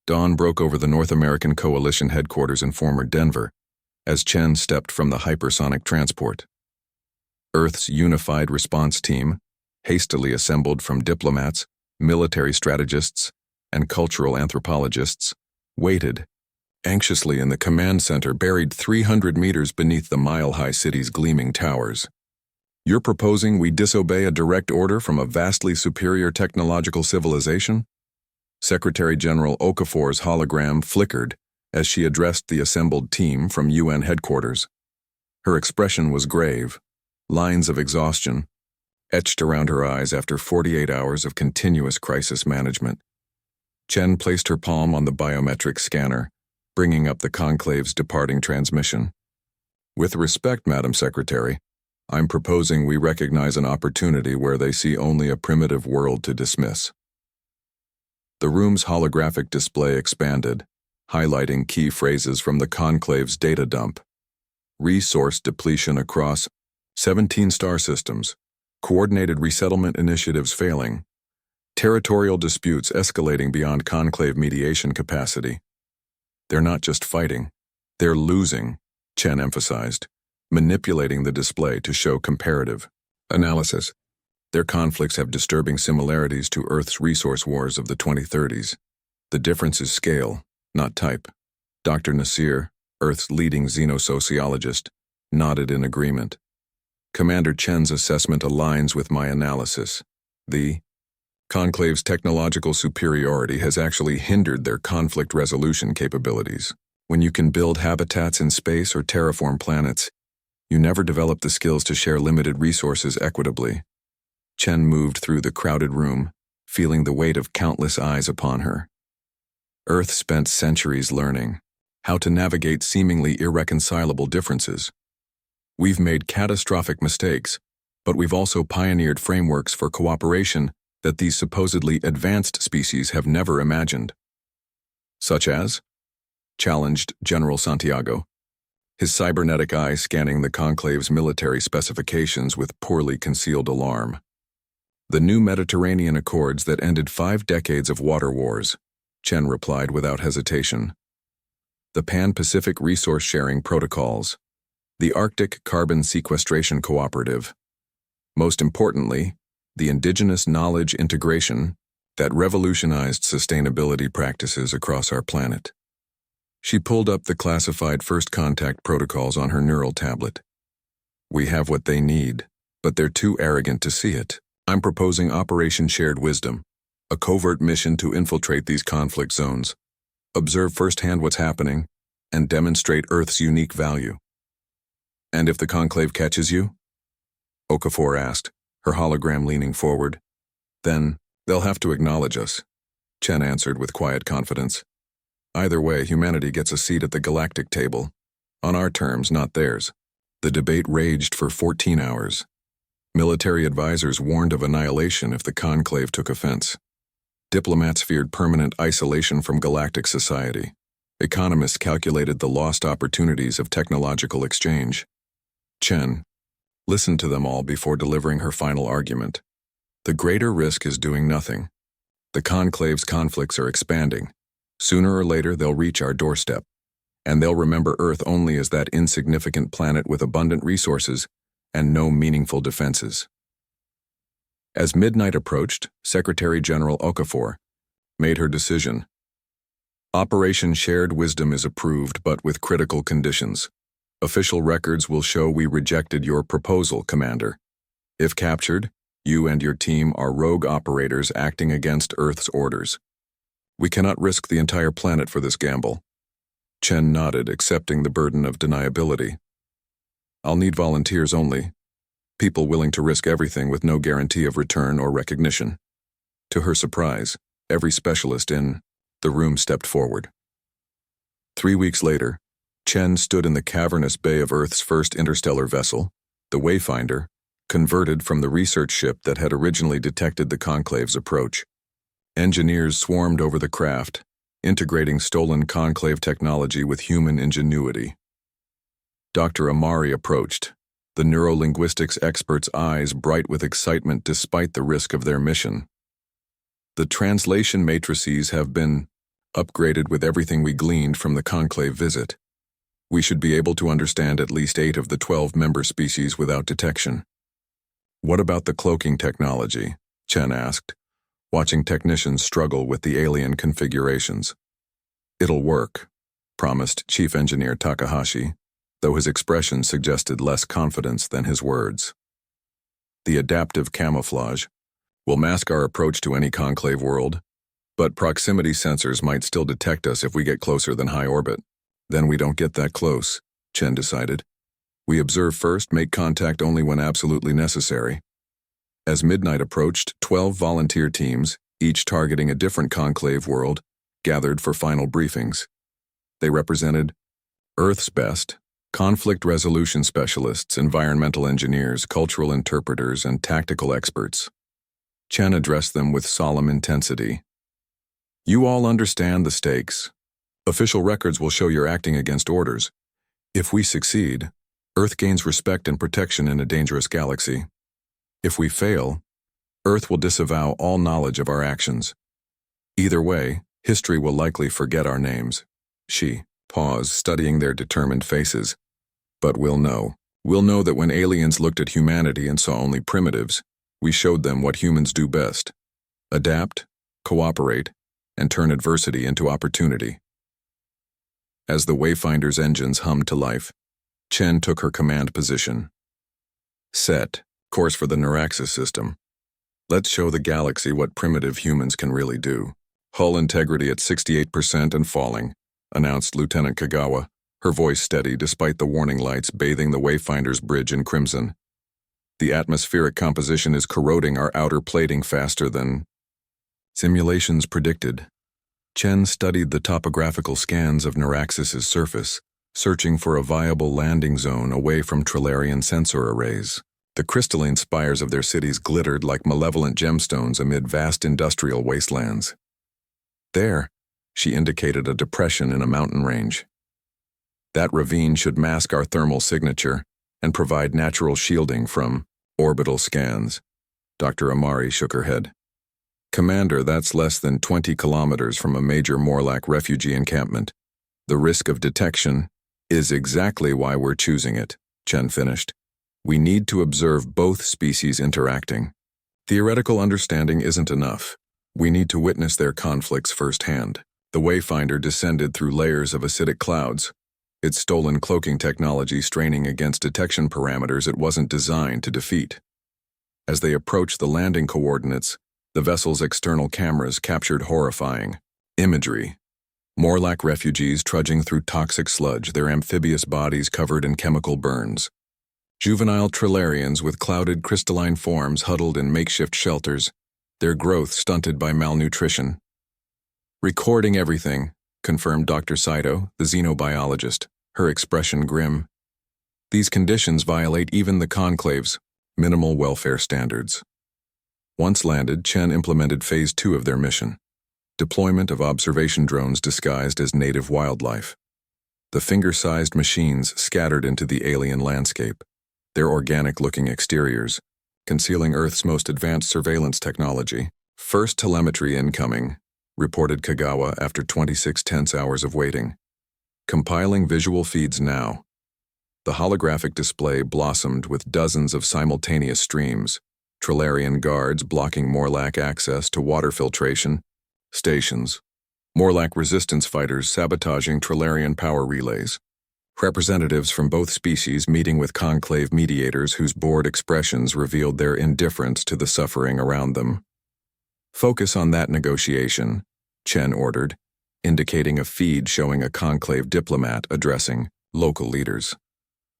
Dawn broke over the North American Coalition headquarters in former Denver as Chen stepped from the hypersonic transport. Earth's Unified Response Team, hastily assembled from diplomats, military strategists, and cultural anthropologists, waited anxiously in the command center buried 300 meters beneath the mile-high city's gleaming towers. "You're proposing we disobey a direct order from a vastly superior technological civilization?" Secretary General Okafor's hologram flickered as she addressed the assembled team from UN headquarters. Her expression was grave, lines of exhaustion etched around her eyes after 48 hours of continuous crisis management. Chen placed her palm on the biometric scanner, bringing up the conclave's departing transmission. "With respect, Madam Secretary, I'm proposing we recognize an opportunity where they see only a primitive world to dismiss." The room's holographic display expanded, highlighting key phrases from the conclave's data dump. Resource depletion across 17 star systems, coordinated resettlement initiatives failing, territorial disputes escalating beyond conclave mediation capacity. "They're not just fighting, they're losing," Chen emphasized, manipulating the display to show comparative analysis. "Their conflicts have disturbing similarities to Earth's resource wars of the 2030s. The difference is scale, not type." Dr. Nasir, Earth's leading xenosociologist, nodded in agreement. "Commander Chen's assessment aligns with my analysis. The Conclave's technological superiority has actually hindered their conflict resolution capabilities. When you can build habitats in space or terraform planets, you never develop the skills to share limited resources equitably." Chen moved through the crowded room, feeling the weight of countless eyes upon her. Earth spent centuries learning how to navigate seemingly irreconcilable differences. We've made catastrophic mistakes, but we've also pioneered frameworks for cooperation that these supposedly advanced species have never imagined. "Such as?" challenged General Santiago, his cybernetic eye scanning the conclave's military specifications with poorly concealed alarm. "The new Mediterranean Accords that ended 5 decades of water wars," Chen replied without hesitation. "The Pan-Pacific Resource Sharing Protocols, the Arctic Carbon Sequestration Cooperative. Most importantly, the indigenous knowledge integration that revolutionized sustainability practices across our planet." She pulled up the classified first contact protocols on her neural tablet. "We have what they need, but they're too arrogant to see it. I'm proposing Operation Shared Wisdom, a covert mission to infiltrate these conflict zones, observe firsthand what's happening, and demonstrate Earth's unique value." "And if the conclave catches you?" Okafor asked, her hologram leaning forward. "Then, they'll have to acknowledge us," Chen answered with quiet confidence. "Either way, humanity gets a seat at the galactic table. On our terms, not theirs." The debate raged for 14 hours. Military advisors warned of annihilation if the conclave took offense. Diplomats feared permanent isolation from galactic society. Economists calculated the lost opportunities of technological exchange. Chen listened to them all before delivering her final argument. "The greater risk is doing nothing. The conclave's conflicts are expanding. Sooner or later they'll reach our doorstep, and they'll remember Earth only as that insignificant planet with abundant resources and no meaningful defenses." As midnight approached, Secretary General Okafor made her decision. "Operation Shared Wisdom is approved, but with critical conditions. Official records will show we rejected your proposal, Commander. If captured, you and your team are rogue operators acting against Earth's orders. We cannot risk the entire planet for this gamble." Chen nodded, accepting the burden of deniability. "I'll need volunteers only, people willing to risk everything with no guarantee of return or recognition." To her surprise, every specialist in the room stepped forward. 3 weeks later, Chen stood in the cavernous bay of Earth's first interstellar vessel, the Wayfinder, converted from the research ship that had originally detected the conclave's approach. Engineers swarmed over the craft, integrating stolen conclave technology with human ingenuity. Dr. Amari approached, the neurolinguistics expert's eyes bright with excitement despite the risk of their mission. "The translation matrices have been upgraded with everything we gleaned from the Conclave visit. We should be able to understand at least 8 of the 12 member species without detection. What about the cloaking technology? Chen asked, watching technicians struggle with the alien configurations. It'll work, promised Chief Engineer Takahashi, though his expression suggested less confidence than his words. The adaptive camouflage will mask our approach to any conclave world, but proximity sensors might still detect us if we get closer than high orbit. Then we don't get that close, Chen decided. We observe first, make contact only when absolutely necessary. As midnight approached, 12 volunteer teams, each targeting a different conclave world, gathered for final briefings. They represented Earth's best, conflict resolution specialists, environmental engineers, cultural interpreters, and tactical experts. Chen addressed them with solemn intensity. You all understand the stakes. Official records will show you're acting against orders. If we succeed, Earth gains respect and protection in a dangerous galaxy. If we fail, Earth will disavow all knowledge of our actions. Either way, history will likely forget our names. She paused, studying their determined faces. But we'll know. We'll know that when aliens looked at humanity and saw only primitives, we showed them what humans do best: adapt, cooperate, and turn adversity into opportunity. As the Wayfinder's engines hummed to life, Chen took her command position. Set course for the Neuraxis system. Let's show the galaxy what primitive humans can really do. Hull integrity at 68% and falling, announced Lieutenant Kagawa, her voice steady despite the warning lights bathing the Wayfinder's bridge in crimson. The atmospheric composition is corroding our outer plating faster than simulations predicted. Chen studied the topographical scans of Neuraxis's surface, searching for a viable landing zone away from Trilarian sensor arrays. The crystalline spires of their cities glittered like malevolent gemstones amid vast industrial wastelands. There, she indicated a depression in a mountain range. That ravine should mask our thermal signature and provide natural shielding from orbital scans. Dr. Amari shook her head. Commander, that's less than 20 kilometers from a major Morlac refugee encampment. The risk of detection is exactly why we're choosing it, Chen finished. We need to observe both species interacting. Theoretical understanding isn't enough. We need to witness their conflicts firsthand. The Wayfinder descended through layers of acidic clouds, its stolen cloaking technology straining against detection parameters it wasn't designed to defeat. As they approached the landing coordinates, the vessel's external cameras captured horrifying imagery. Morlac refugees trudging through toxic sludge, their amphibious bodies covered in chemical burns. Juvenile Trilarians with clouded crystalline forms huddled in makeshift shelters, their growth stunted by malnutrition. Recording everything, confirmed Dr. Saito, the xenobiologist, her expression grim. These conditions violate even the Conclave's minimal welfare standards. Once landed, Chen implemented Phase 2 of their mission: deployment of observation drones disguised as native wildlife. The finger-sized machines scattered into the alien landscape, their organic-looking exteriors, concealing Earth's most advanced surveillance technology. First telemetry incoming, reported Kagawa after 26 tense hours of waiting. Compiling visual feeds now. The holographic display blossomed with dozens of simultaneous streams, Trilarian guards blocking Morlac access to water filtration stations, Morlac resistance fighters sabotaging Trilarian power relays, representatives from both species meeting with conclave mediators whose bored expressions revealed their indifference to the suffering around them. Focus on that negotiation, Chen ordered, indicating a feed showing a conclave diplomat addressing local leaders.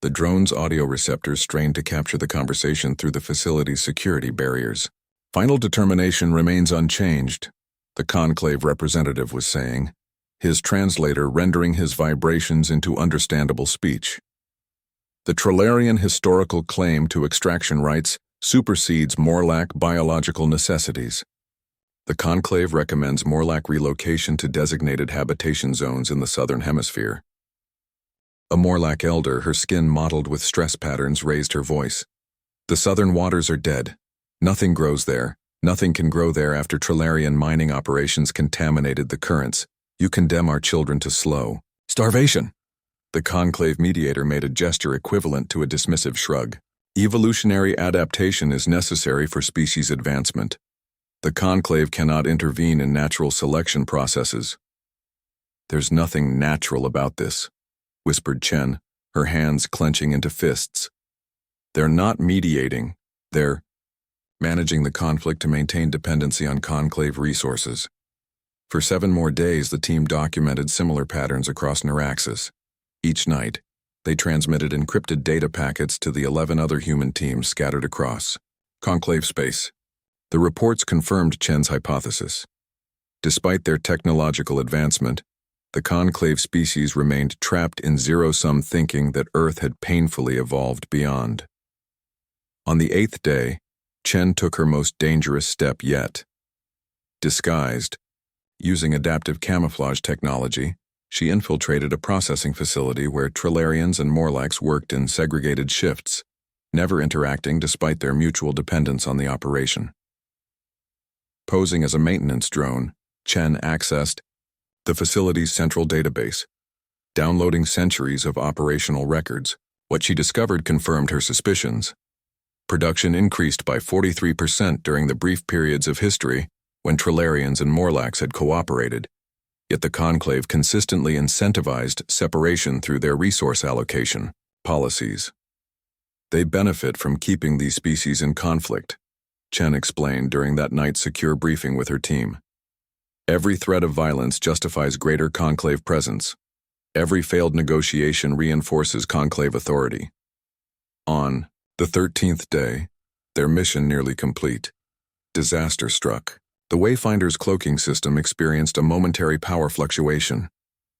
The drone's audio receptors strained to capture the conversation through the facility's security barriers. Final determination remains unchanged, the conclave representative was saying, his translator rendering his vibrations into understandable speech. The Trilarian historical claim to extraction rights supersedes Morlac biological necessities. The conclave recommends Morlac relocation to designated habitation zones in the southern hemisphere. A Morlac elder, her skin mottled with stress patterns, raised her voice. The southern waters are dead. Nothing grows there. Nothing can grow there after Trilarian mining operations contaminated the currents, You condemn our children to slow starvation. The conclave mediator made a gesture equivalent to a dismissive shrug. Evolutionary adaptation is necessary for species advancement. The conclave cannot intervene in natural selection processes. There's nothing natural about this, whispered Chen, her hands clenching into fists. They're not mediating, they're managing the conflict to maintain dependency on conclave resources. For 7 more days, the team documented similar patterns across Neuraxis. Each night, they transmitted encrypted data packets to the 11 other human teams scattered across conclave space. The reports confirmed Chen's hypothesis. Despite their technological advancement, the conclave species remained trapped in zero-sum thinking that Earth had painfully evolved beyond. On the 8th day, Chen took her most dangerous step yet. Disguised, using adaptive camouflage technology, she infiltrated a processing facility where Trilarians and Morlax worked in segregated shifts, never interacting despite their mutual dependence on the operation. Posing as a maintenance drone, Chen accessed the facility's central database, downloading centuries of operational records. What she discovered confirmed her suspicions. Production increased by 43% during the brief periods of history when Trilarians and Morlax had cooperated, yet the conclave consistently incentivized separation through their resource allocation policies. They benefit from keeping these species in conflict, Chen explained during that night's secure briefing with her team. Every threat of violence justifies greater conclave presence. Every failed negotiation reinforces conclave authority. On the 13th day, their mission nearly complete, disaster struck. The Wayfinder's cloaking system experienced a momentary power fluctuation,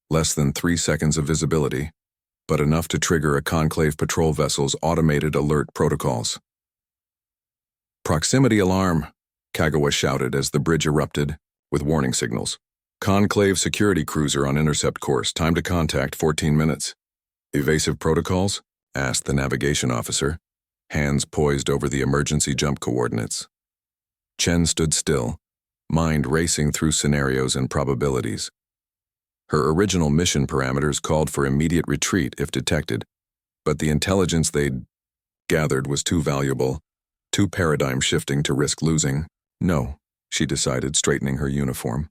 less than 3 seconds of visibility, but enough to trigger a conclave patrol vessel's automated alert protocols. Proximity alarm, Kagawa shouted as the bridge erupted, with warning signals. Conclave security cruiser on intercept course, time to contact 14 minutes. Evasive protocols? Asked the navigation officer, hands poised over the emergency jump coordinates. Chen stood still, mind racing through scenarios and probabilities. Her original mission parameters called for immediate retreat if detected, but the intelligence they'd gathered was too valuable, too paradigm-shifting to risk losing. No, she decided, straightening her uniform.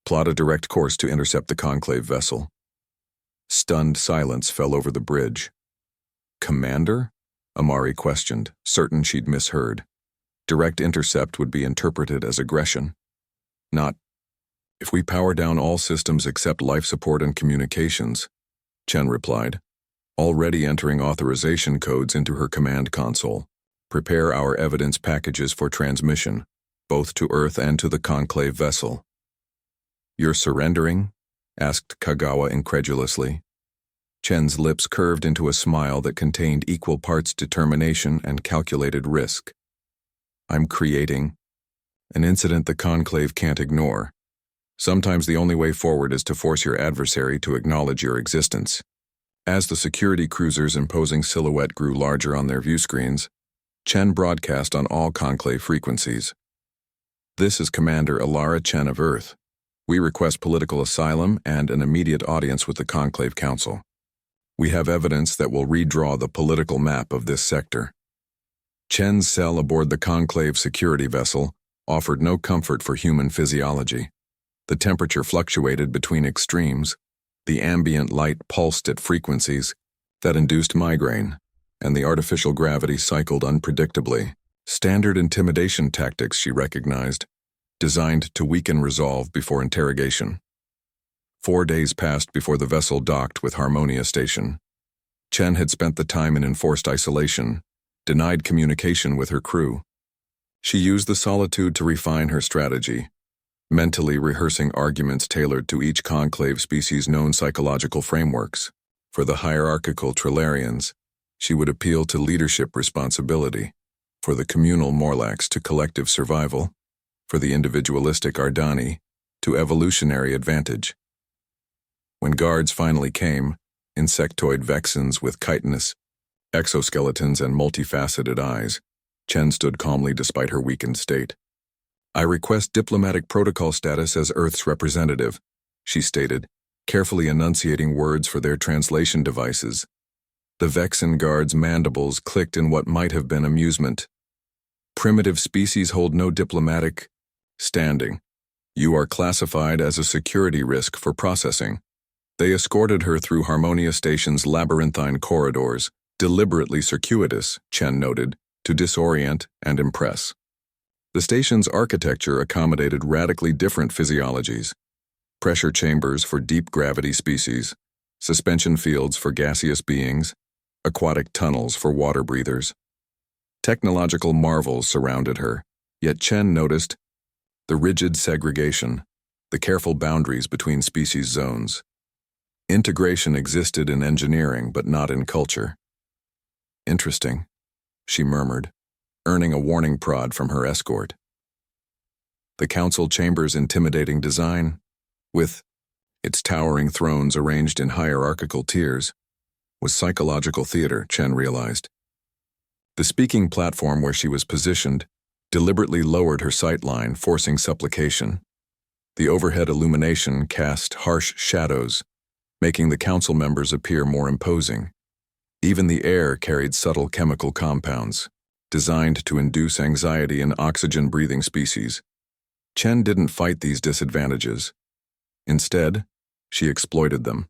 Plot a direct course to intercept the conclave vessel. Stunned silence fell over the bridge. Commander? Amari questioned, certain she'd misheard. Direct intercept would be interpreted as aggression. Not, if we power down all systems except life support and communications, Chen replied, already entering authorization codes into her command console. Prepare our evidence packages for transmission, both to Earth and to the conclave vessel. You're surrendering? Asked Kagawa incredulously. Chen's lips curved into a smile that contained equal parts determination and calculated risk. I'm creating an incident the conclave can't ignore. Sometimes the only way forward is to force your adversary to acknowledge your existence. As the security cruiser's imposing silhouette grew larger on their view screens, Chen broadcast on all conclave frequencies. This is Commander Alara Chen of Earth. We request political asylum and an immediate audience with the Conclave Council. We have evidence that will redraw the political map of this sector. Chen's cell aboard the Conclave security vessel offered no comfort for human physiology. The temperature fluctuated between extremes. The ambient light pulsed at frequencies that induced migraine, and the artificial gravity cycled unpredictably. Standard intimidation tactics, she recognized, designed to weaken resolve before interrogation. 4 days passed before the vessel docked with Harmonia Station. Chen had spent the time in enforced isolation, denied communication with her crew. She used the solitude to refine her strategy, mentally rehearsing arguments tailored to each conclave species' known psychological frameworks. For the hierarchical Trilarians, she would appeal to leadership responsibility. For the communal Morlax, to collective survival. For the individualistic Ardani, to evolutionary advantage. When guards finally came, insectoid Vexens with chitinous exoskeletons and multifaceted eyes, Chen stood calmly despite her weakened state. I request diplomatic protocol status as Earth's representative, she stated, carefully enunciating words for their translation devices. The Vexen guard's mandibles clicked in what might have been amusement. Primitive species hold no diplomatic standing. You are classified as a security risk for processing. They escorted her through Harmonia Station's labyrinthine corridors, deliberately circuitous, Chen noted, to disorient and impress. The station's architecture accommodated radically different physiologies: pressure chambers for deep gravity species, suspension fields for gaseous beings, aquatic tunnels for water breathers. Technological marvels surrounded her, yet Chen noticed the rigid segregation, the careful boundaries between species zones. Integration existed in engineering, but not in culture. Interesting, she murmured, earning a warning prod from her escort. The council chamber's intimidating design, with its towering thrones arranged in hierarchical tiers, was psychological theater, Chen realized. The speaking platform where she was positioned deliberately lowered her sight line, forcing supplication. The overhead illumination cast harsh shadows, making the council members appear more imposing. Even the air carried subtle chemical compounds, designed to induce anxiety in oxygen-breathing species. Chen didn't fight these disadvantages. Instead, she exploited them.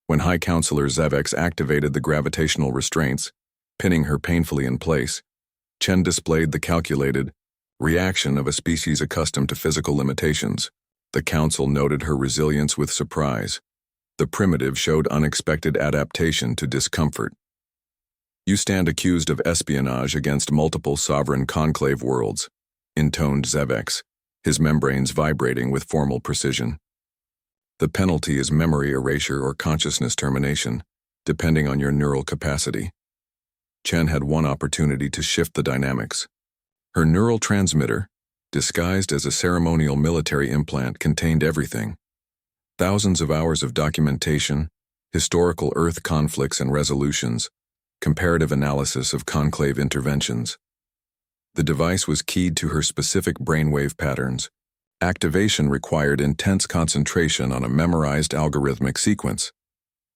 When High Counselor Zevex activated the gravitational restraints, pinning her painfully in place, Chen displayed the calculated reaction of a species accustomed to physical limitations. The council noted her resilience with surprise. The primitive showed unexpected adaptation to discomfort. You stand accused of espionage against multiple sovereign conclave worlds, intoned Zevex, his membranes vibrating with formal precision. The penalty is memory erasure or consciousness termination, depending on your neural capacity. Chen had one opportunity to shift the dynamics. Her neural transmitter, disguised as a ceremonial military implant, contained everything. Thousands of hours of documentation, historical Earth conflicts and resolutions, comparative analysis of conclave interventions. The device was keyed to her specific brainwave patterns. Activation required intense concentration on a memorized algorithmic sequence.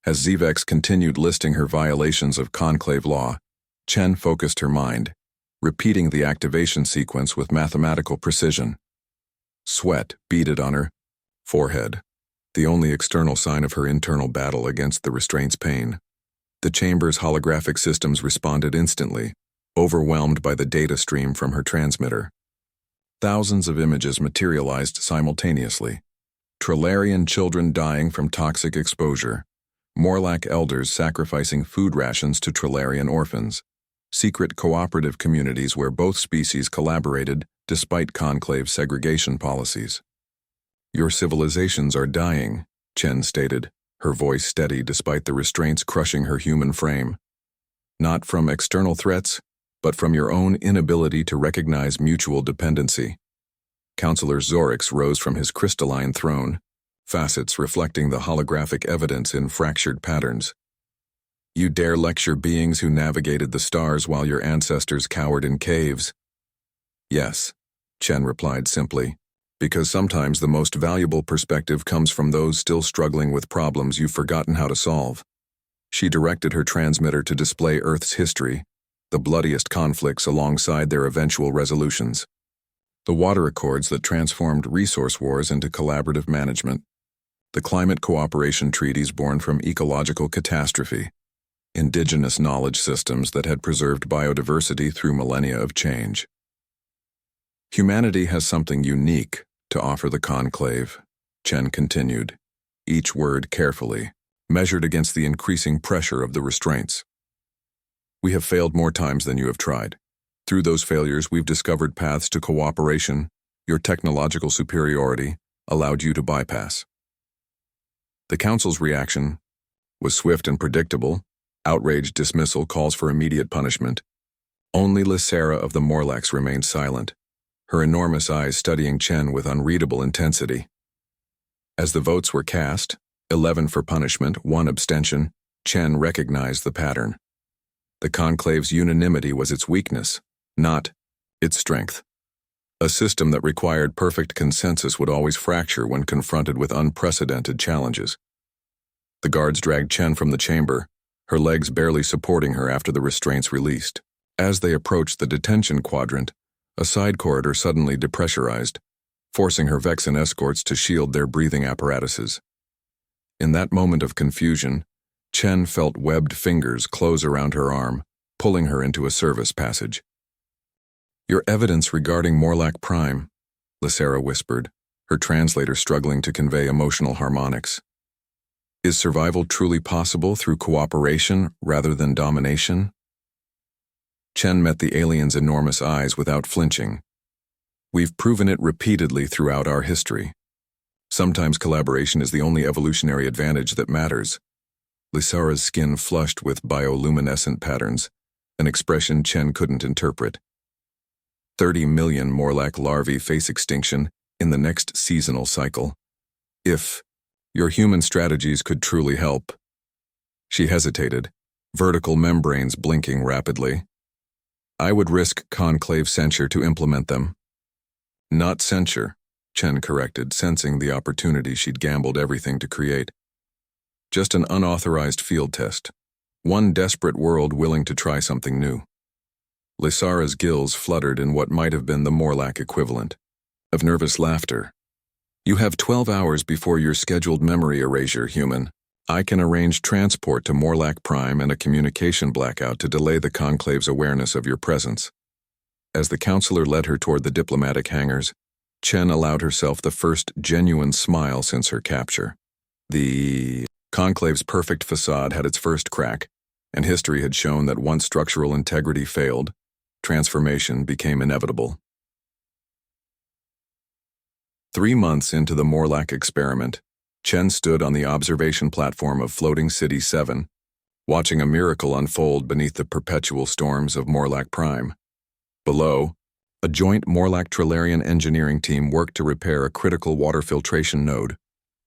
As Zevex continued listing her violations of conclave law, Chen focused her mind, repeating the activation sequence with mathematical precision. Sweat beaded on her forehead, the only external sign of her internal battle against the restraint's pain. The chamber's holographic systems responded instantly, overwhelmed by the data stream from her transmitter. Thousands of images materialized simultaneously. Trillarian children dying from toxic exposure, Morlac elders sacrificing food rations to Trillarian orphans, secret cooperative communities where both species collaborated despite conclave segregation policies. Your civilizations are dying, Chen stated, her voice steady despite the restraints crushing her human frame. Not from external threats, but from your own inability to recognize mutual dependency. Counselor Zorix rose from his crystalline throne, facets reflecting the holographic evidence in fractured patterns. You dare lecture beings who navigated the stars while your ancestors cowered in caves? Yes, Chen replied simply, because sometimes the most valuable perspective comes from those still struggling with problems you've forgotten how to solve. She directed her transmitter to display Earth's history, the bloodiest conflicts alongside their eventual resolutions. The water accords that transformed resource wars into collaborative management. The climate cooperation treaties born from ecological catastrophe. Indigenous knowledge systems that had preserved biodiversity through millennia of change. Humanity has something unique to offer the conclave, Chen continued, each word carefully, measured against the increasing pressure of the restraints. We have failed more times than you have tried. Through those failures, we've discovered paths to cooperation. Your technological superiority allowed you to bypass. The Council's reaction was swift and predictable. Outraged dismissal calls for immediate punishment. Only Lysera of the Morlacs remained silent, her enormous eyes studying Chen with unreadable intensity. As the votes were cast, 11 for punishment, 1 abstention, Chen recognized the pattern. The conclave's unanimity was its weakness, not its strength. A system that required perfect consensus would always fracture when confronted with unprecedented challenges. The guards dragged Chen from the chamber, her legs barely supporting her after the restraints released. As they approached the detention quadrant, a side corridor suddenly depressurized, forcing her Vexen escorts to shield their breathing apparatuses. In that moment of confusion, Chen felt webbed fingers close around her arm, pulling her into a service passage. "Your evidence regarding Morlack Prime," Lysera whispered, her translator struggling to convey emotional harmonics. "Is survival truly possible through cooperation rather than domination?" Chen met the alien's enormous eyes without flinching. "We've proven it repeatedly throughout our history. Sometimes collaboration is the only evolutionary advantage that matters." Lysera's skin flushed with bioluminescent patterns, an expression Chen couldn't interpret. 30 million Morlack larvae face extinction in the next seasonal cycle. If your human strategies could truly help. She hesitated, vertical membranes blinking rapidly. "I would risk conclave censure to implement them." "Not censure," Chen corrected, sensing the opportunity she'd gambled everything to create. "Just an unauthorized field test. One desperate world willing to try something new." Lysera's gills fluttered in what might have been the Morlack equivalent of nervous laughter. "You have 12 hours before your scheduled memory erasure, human. I can arrange transport to Morlack Prime and a communication blackout to delay the Conclave's awareness of your presence." As the counselor led her toward the diplomatic hangars, Chen allowed herself the first genuine smile since her capture. The Conclave's perfect facade had its first crack, and history had shown that once structural integrity failed, transformation became inevitable. 3 months into the Morlack experiment, Chen stood on the observation platform of Floating City 7, watching a miracle unfold beneath the perpetual storms of Morlack Prime. Below, a joint Morlack-Trillarian engineering team worked to repair a critical water filtration node,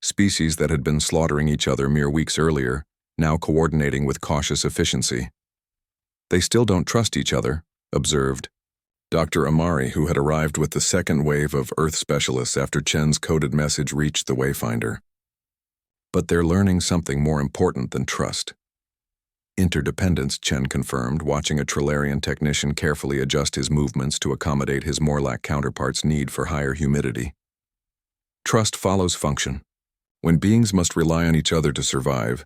species that had been slaughtering each other mere weeks earlier, now coordinating with cautious efficiency. "They still don't trust each other," observed Dr. Amari, who had arrived with the second wave of Earth specialists after Chen's coded message reached the Wayfinder. "But they're learning something more important than trust." "Interdependence," Chen confirmed, watching a Trillarian technician carefully adjust his movements to accommodate his Morlack counterpart's need for higher humidity. "Trust follows function. When beings must rely on each other to survive,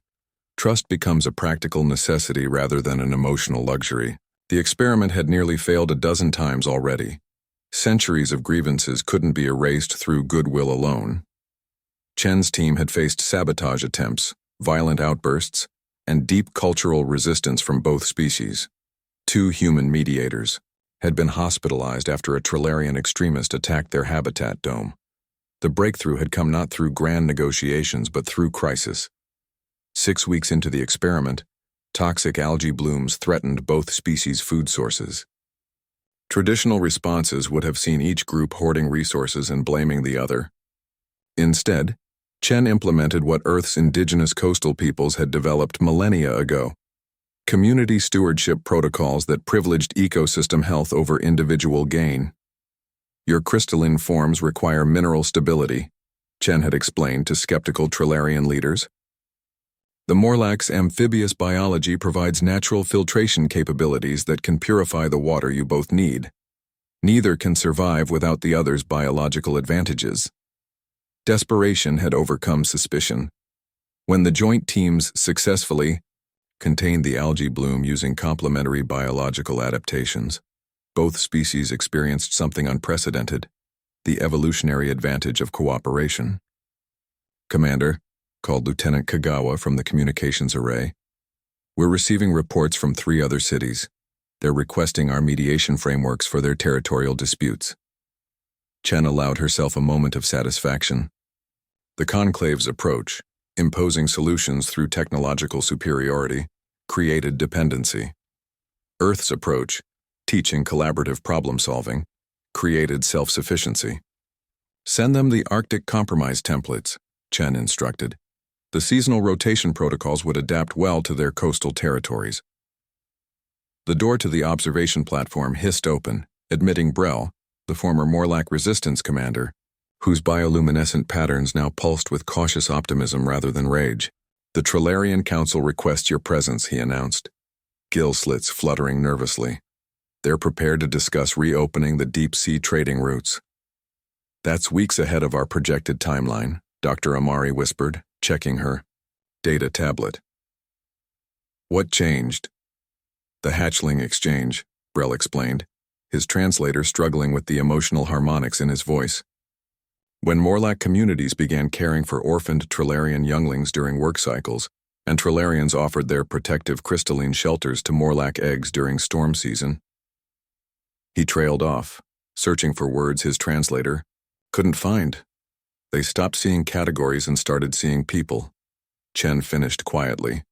trust becomes a practical necessity rather than an emotional luxury." The experiment had nearly failed a dozen times already. Centuries of grievances couldn't be erased through goodwill alone. Chen's team had faced sabotage attempts, violent outbursts, and deep cultural resistance from both species. 2 human mediators had been hospitalized after a Trillarian extremist attacked their habitat dome. The breakthrough had come not through grand negotiations but through crisis. 6 weeks into the experiment, toxic algae blooms threatened both species' food sources. Traditional responses would have seen each group hoarding resources and blaming the other. Instead, Chen implemented what Earth's indigenous coastal peoples had developed millennia ago: community stewardship protocols that privileged ecosystem health over individual gain. "Your crystalline forms require mineral stability," Chen had explained to skeptical Trillarian leaders. "The Morlack's amphibious biology provides natural filtration capabilities that can purify the water you both need. Neither can survive without the other's biological advantages." Desperation had overcome suspicion. When the joint teams successfully contained the algae bloom using complementary biological adaptations, both species experienced something unprecedented: the evolutionary advantage of cooperation. "Commander," called Lieutenant Kagawa from the communications array, "we're receiving reports from 3 other cities. They're requesting our mediation frameworks for their territorial disputes." Chen allowed herself a moment of satisfaction. The Conclave's approach, imposing solutions through technological superiority, created dependency. Earth's approach, teaching collaborative problem-solving, created self-sufficiency. "Send them the Arctic Compromise templates," Chen instructed. The seasonal rotation protocols would adapt well to their coastal territories. The door to the observation platform hissed open, admitting Brell, the former Morlack Resistance commander, whose bioluminescent patterns now pulsed with cautious optimism rather than rage. "The Trilarian Council requests your presence," he announced, gill slits fluttering nervously. "They're prepared to discuss reopening the deep-sea trading routes." "That's weeks ahead of our projected timeline," Dr. Amari whispered, checking her data tablet. "What changed?" "The hatchling exchange," Brell explained, his translator struggling with the emotional harmonics in his voice. "When Morlack communities began caring for orphaned Trilarian younglings during work cycles, and Trilarians offered their protective crystalline shelters to Morlack eggs during storm season." He trailed off, searching for words his translator couldn't find. "They stopped seeing categories and started seeing people," Chen finished quietly.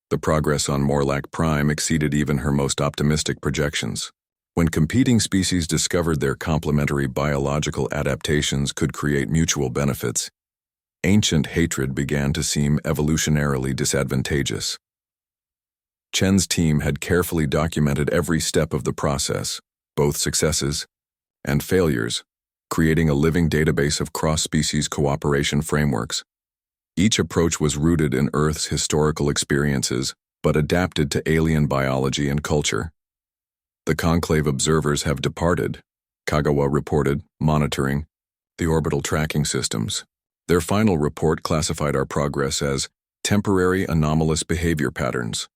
"The progress on Morlack Prime exceeded even her most optimistic projections. When competing species discovered their complementary biological adaptations could create mutual benefits, ancient hatred began to seem evolutionarily disadvantageous." Chen's team had carefully documented every step of the process, both successes and failures, creating a living database of cross-species cooperation frameworks. Each approach was rooted in Earth's historical experiences, but adapted to alien biology and culture. "The Conclave observers have departed," Kagawa reported, monitoring the orbital tracking systems. Their final report classified our progress as temporary anomalous behavior patterns.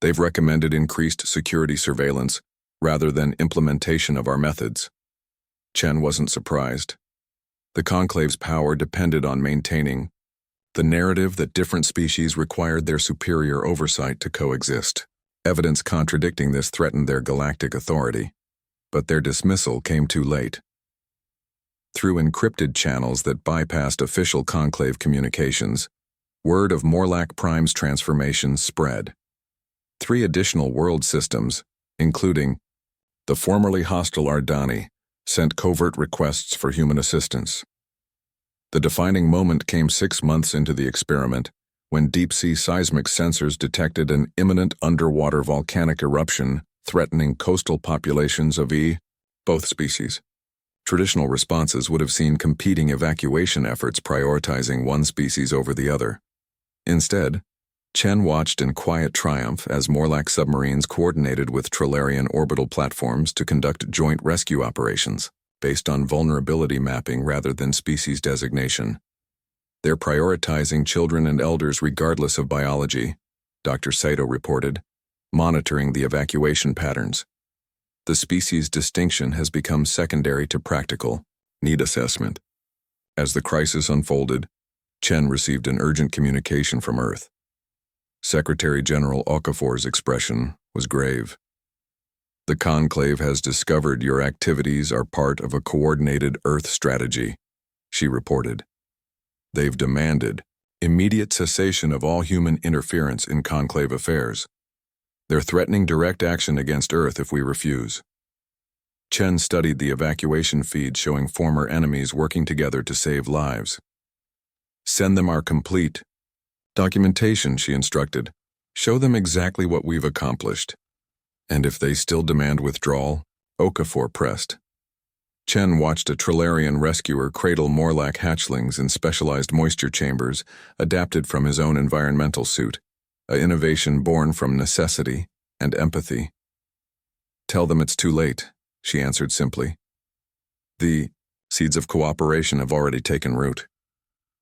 They've recommended increased security surveillance rather than implementation of our methods. Chen wasn't surprised. The Conclave's power depended on maintaining the narrative that different species required their superior oversight to coexist. Evidence contradicting this threatened their galactic authority, but their dismissal came too late. Through encrypted channels that bypassed official Conclave communications, word of Morlack Prime's transformation spread. 3 additional world systems, including the formerly hostile Ardani, sent covert requests for human assistance. The defining moment came 6 months into the experiment, when deep-sea seismic sensors detected an imminent underwater volcanic eruption threatening coastal populations of both species. Traditional responses would have seen competing evacuation efforts prioritizing one species over the other. Instead, Chen watched in quiet triumph as Morlack submarines coordinated with Trilarian orbital platforms to conduct joint rescue operations, based on vulnerability mapping rather than species designation. "They're prioritizing children and elders regardless of biology," Dr. Saito reported, monitoring the evacuation patterns. "The species distinction has become secondary to practical need assessment." As the crisis unfolded, Chen received an urgent communication from Earth. Secretary General Okafor's expression was grave. "The Conclave has discovered your activities are part of a coordinated Earth strategy," she reported. "They've demanded immediate cessation of all human interference in Conclave affairs. They're threatening direct action against Earth if we refuse." Chen studied the evacuation feed showing former enemies working together to save lives. "Send them our complete documentation," she instructed. "Show them exactly what we've accomplished." "And if they still demand withdrawal?" Okafor pressed. Chen watched a Trilarian rescuer cradle Morlack hatchlings in specialized moisture chambers adapted from his own environmental suit, an innovation born from necessity and empathy. "Tell them it's too late," she answered simply. "The seeds of cooperation have already taken root.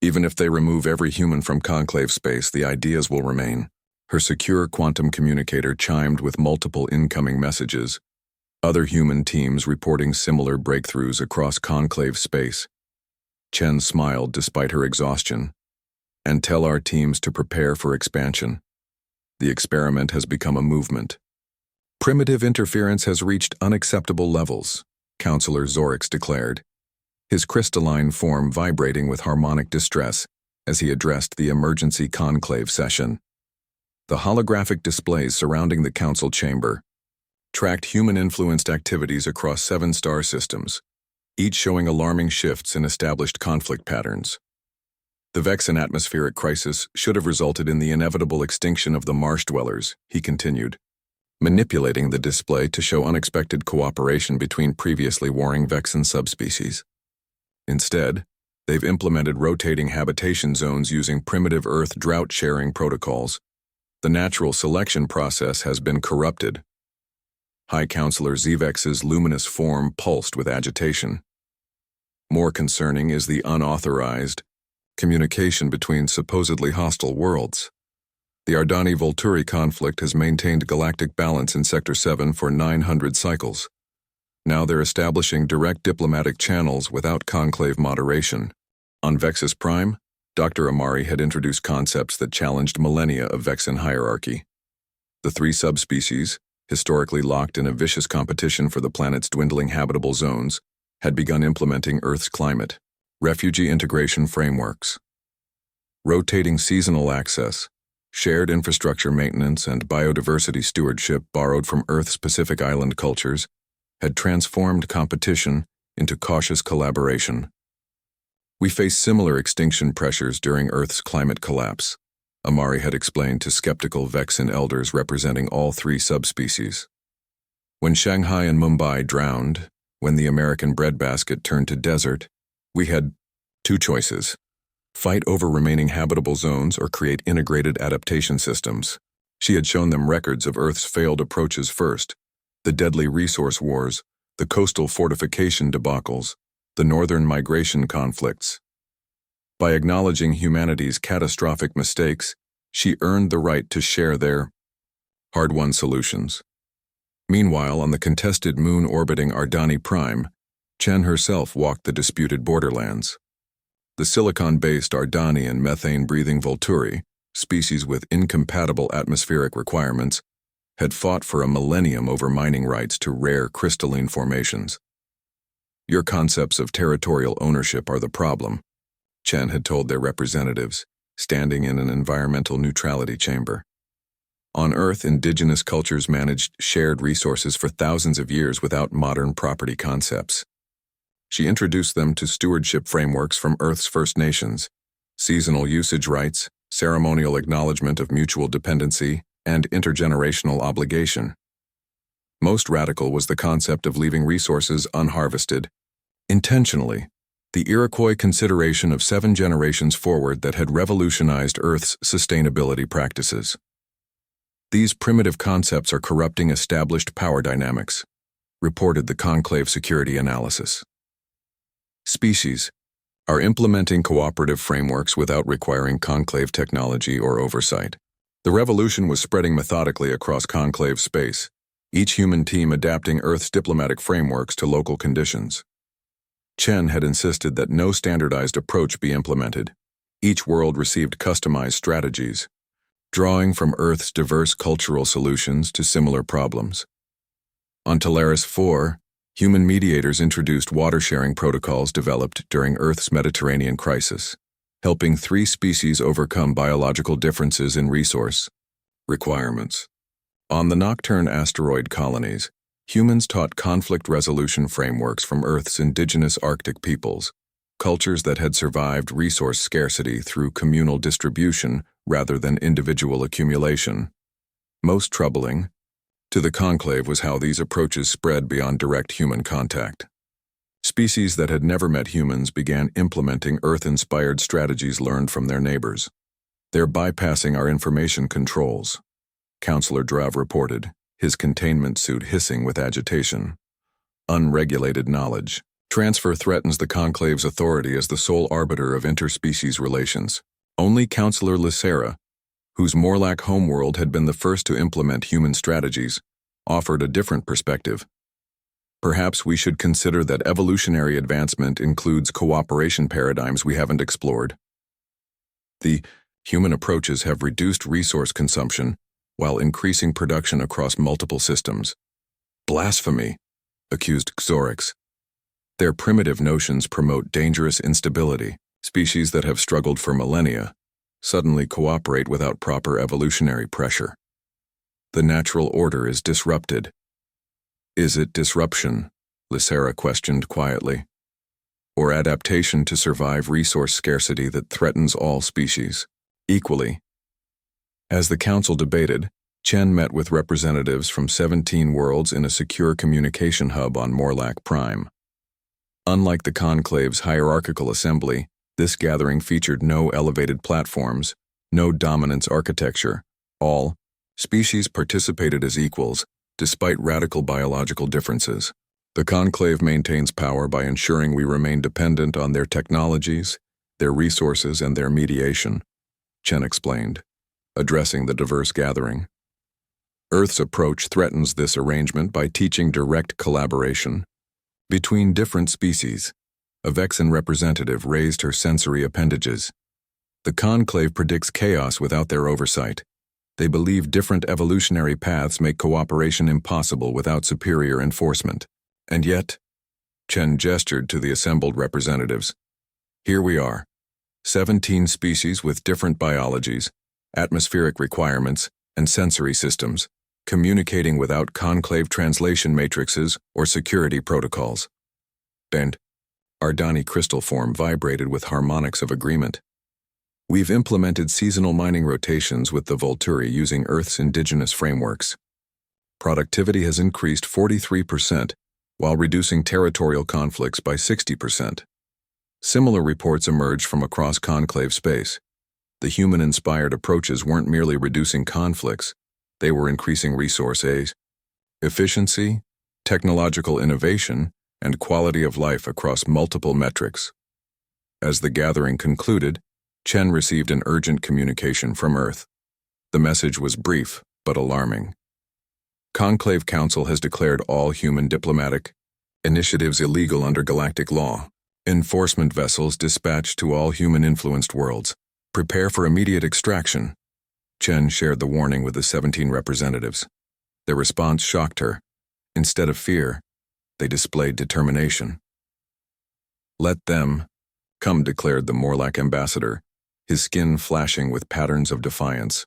Even if they remove every human from Conclave space, the ideas will remain." Her secure quantum communicator chimed with multiple incoming messages, other human teams reporting similar breakthroughs across Conclave space. Chen smiled despite her exhaustion. "And tell our teams to prepare for expansion. The experiment has become a movement. Primitive interference has reached unacceptable levels," Counselor Zorix declared, his crystalline form vibrating with harmonic distress as he addressed the emergency Conclave session. The holographic displays surrounding the council chamber tracked human-influenced activities across 7 star systems, each showing alarming shifts in established conflict patterns. "The Vexen atmospheric crisis should have resulted in the inevitable extinction of the marsh dwellers," he continued. manipulating the display to show unexpected cooperation between previously warring Vexen subspecies. Instead, they've implemented rotating habitation zones using primitive Earth drought-sharing protocols. The natural selection process has been corrupted. High Counselor Zevex's luminous form pulsed with agitation. More concerning is the unauthorized communication between supposedly hostile worlds. The Ardani-Volturi conflict has maintained galactic balance in Sector 7 for 900 cycles. Now they're establishing direct diplomatic channels without conclave moderation. On Vexus Prime, Dr. Amari had introduced concepts that challenged millennia of Vexen hierarchy. The three subspecies, historically locked in a vicious competition for the planet's dwindling habitable zones, had begun implementing Earth's climate, refugee integration frameworks, rotating seasonal access, shared infrastructure maintenance, and biodiversity stewardship borrowed from Earth's Pacific Island cultures had transformed competition into cautious collaboration. We face similar extinction pressures during Earth's climate collapse, Amari had explained to skeptical Vexen elders representing all three subspecies. When Shanghai and Mumbai drowned, when the American breadbasket turned to desert, we had two choices: fight over remaining habitable zones or create integrated adaptation systems. She had shown them records of Earth's failed approaches first: the deadly resource wars, the coastal fortification debacles, the northern migration conflicts. By acknowledging humanity's catastrophic mistakes, she earned the right to share their hard-won solutions. Meanwhile, on the contested moon orbiting Ardani Prime, Chen herself walked the disputed borderlands. The silicon-based Ardani and methane-breathing Volturi, species with incompatible atmospheric requirements, had fought for a millennium over mining rights to rare crystalline formations. Your concepts of territorial ownership are the problem, Chen had told their representatives, standing in an environmental neutrality chamber. On Earth, indigenous cultures managed shared resources for thousands of years without modern property concepts. She introduced them to stewardship frameworks from Earth's First Nations, seasonal usage rights, ceremonial acknowledgement of mutual dependency, and intergenerational obligation. Most radical was the concept of leaving resources unharvested, intentionally, the Iroquois consideration of 7 generations forward that had revolutionized Earth's sustainability practices. These primitive concepts are corrupting established power dynamics, reported the Conclave Security Analysis. Species are implementing cooperative frameworks without requiring conclave technology or oversight. The revolution was spreading methodically across conclave space, each human team adapting Earth's diplomatic frameworks to local conditions. Chen had insisted that no standardized approach be implemented. Each world received customized strategies, drawing from Earth's diverse cultural solutions to similar problems. On Talaris 4, human mediators introduced water-sharing protocols developed during Earth's Mediterranean crisis, helping 3 species overcome biological differences in resource requirements. On the Nocturne asteroid colonies, humans taught conflict resolution frameworks from Earth's indigenous Arctic peoples, cultures that had survived resource scarcity through communal distribution rather than individual accumulation. Most troubling to the conclave was how these approaches spread beyond direct human contact. Species that had never met humans began implementing Earth-inspired strategies learned from their neighbors. They're bypassing our information controls, Counselor Drav reported, his containment suit hissing with agitation. Unregulated knowledge transfer threatens the Conclave's authority as the sole arbiter of interspecies relations. Only Counselor Lysera, whose Morlack homeworld had been the first to implement human strategies, offered a different perspective. Perhaps we should consider that evolutionary advancement includes cooperation paradigms we haven't explored. The human approaches have reduced resource consumption while increasing production across multiple systems. Blasphemy, accused Xorix. Their primitive notions promote dangerous instability. Species that have struggled for millennia suddenly cooperate without proper evolutionary pressure. The natural order is disrupted. Is it disruption, Lysera questioned quietly, or adaptation to survive resource scarcity that threatens all species equally? As the council debated, Chen met with representatives from 17 worlds in a secure communication hub on Morlack Prime. Unlike the Conclave's hierarchical assembly, this gathering featured no elevated platforms, no dominance architecture. All species participated as equals, despite radical biological differences. The Conclave maintains power by ensuring we remain dependent on their technologies, their resources, and their mediation, Chen explained, addressing the diverse gathering. Earth's approach threatens this arrangement by teaching direct collaboration between different species. A Vexen representative raised her sensory appendages. The Conclave predicts chaos without their oversight. They believe different evolutionary paths make cooperation impossible without superior enforcement. And yet, Chen gestured to the assembled representatives. Here we are, 17 species with different biologies, atmospheric requirements, and sensory systems, communicating without conclave translation matrices or security protocols. And Ardani crystal form vibrated with harmonics of agreement. We've implemented seasonal mining rotations with the Volturi using Earth's indigenous frameworks. Productivity has increased 43%, while reducing territorial conflicts by 60%. Similar reports emerged from across conclave space. The human-inspired approaches weren't merely reducing conflicts, they were increasing resource efficiency, technological innovation, and quality of life across multiple metrics. As the gathering concluded, Chen received an urgent communication from Earth. The message was brief but alarming. Conclave Council has declared all human diplomatic initiatives illegal under galactic law. Enforcement vessels dispatched to all human-influenced worlds. Prepare for immediate extraction. Chen shared the warning with the 17 representatives. Their response shocked her. Instead of fear, they displayed determination. Let them come, declared the Morlack ambassador, his skin flashing with patterns of defiance.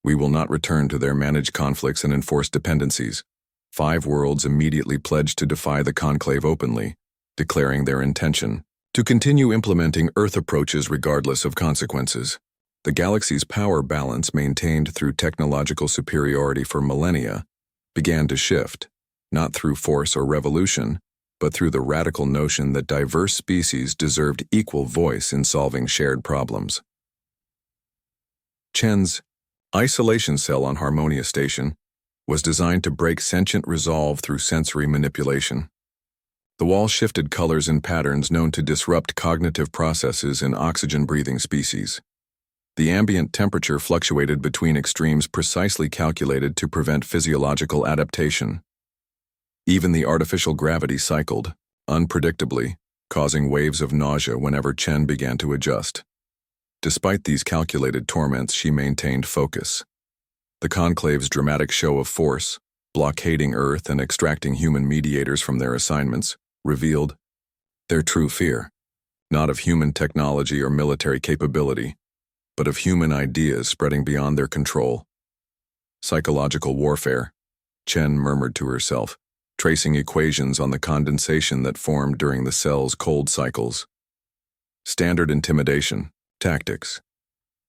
We will not return to their managed conflicts and enforced dependencies. 5 worlds immediately pledged to defy the Conclave openly, declaring their intention to continue implementing Earth approaches regardless of consequences. The galaxy's power balance, maintained through technological superiority for millennia, began to shift, not through force or revolution, but through the radical notion that diverse species deserved equal voice in solving shared problems. Chen's isolation cell on Harmonia Station was designed to break sentient resolve through sensory manipulation. The wall shifted colors and patterns known to disrupt cognitive processes in oxygen-breathing species. The ambient temperature fluctuated between extremes precisely calculated to prevent physiological adaptation. Even the artificial gravity cycled, unpredictably, causing waves of nausea whenever Chen began to adjust. Despite these calculated torments, she maintained focus. The Conclave's dramatic show of force, blockading Earth and extracting human mediators from their assignments, revealed their true fear, not of human technology or military capability, but of human ideas spreading beyond their control. Psychological warfare, Chen murmured to herself, tracing equations on the condensation that formed during the cell's cold cycles. Standard intimidation, tactics.